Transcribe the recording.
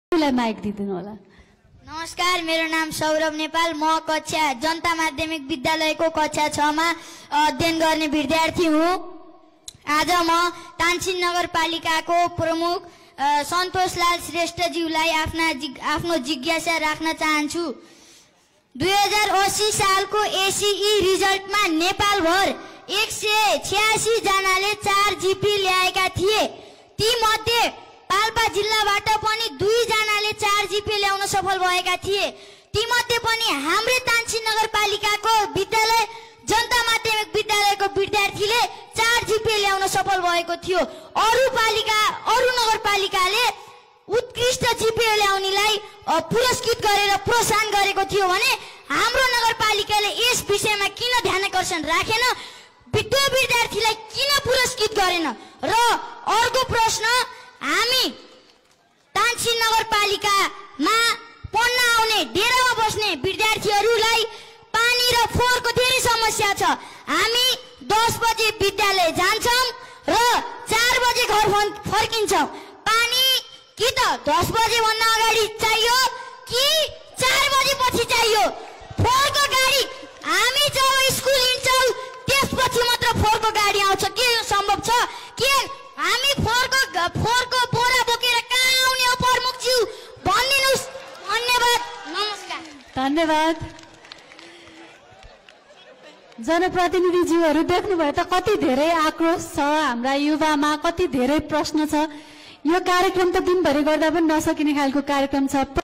Mic दिदिनु होला। नमस्कार, मेरो नाम सौरभ नेपाल। म कक्षा जनता माध्यमिक विद्यालयको कक्षा 6 मा अध्ययन गर्ने विद्यार्थी हुँ। आज म तानसेन नगरपालिकाको प्रमुख सन्तोषलाल श्रेष्ठज्यूलाई आफ्नो जिज्ञासा राख्न चाहन्छु। 2080 सालको एसीई रिजल्टमा नेपालभर 186 जनाले 4 जीपी ल्याएका थिए। ती मध्ये पाल्पा जिल्लाबाट पनि 2 जनाले 4 जीपी ल्याउन सफल भएका थिए। ती मध्ये पनि हाम्रो तानसेन नगरपालिकाको विद्यालय जनता माध्यमिक विद्यालयको विद्यार्थीले 4 जीपी ल्याउन सफल भएको थियो। अरु नगरपालिकाले उत्कृष्ट जीपी ल्याउनेलाई पुरस्कृत गरेर प्रोत्साहन गरेको थियो भने हाम्रो नगरपालिकाले यस विषयमा किन ध्यानाकर्षण राखेन? त्यो विद्यार्थीलाई किन पुरस्कृत गरेन? र अर्को प्रश्न, हामी तानसेन नगरपालिकामा पढ्न आउने डेरामा बस्ने विद्यार्थीहरूलाई पानी र फोहोरको धेरै समस्या छ। हामी 10 बजे विद्यालय जान्छौं र 4 बजे घर फर्किन्छौं। पानी कि त 10 बजे भन्दा अगाडि चाहियो कि 4 बजे पछि चाहियो। फोहोरको गाडी हामी जब स्कुल हिँड्छौं त्यसपछि मात्र फोहोरको गाडी आउँछ। के यो सम्भव छ? के हामी फोहोरको बोरा बोकेर कहाँ आउने हो प्रमुखज्यू? भनिदिनुस्। धन्यवाद, नमस्कार। धन्यवाद। जनप्रतिनिधिज्यूहरू देख्नुभयो त कति धेरै आक्रोश छ हाम्रा युवामा, कति धेरै प्रश्न छ। यो कार्यक्रम त दिनभरि गर्दा पनि नसकिने खालको कार्यक्रम छ।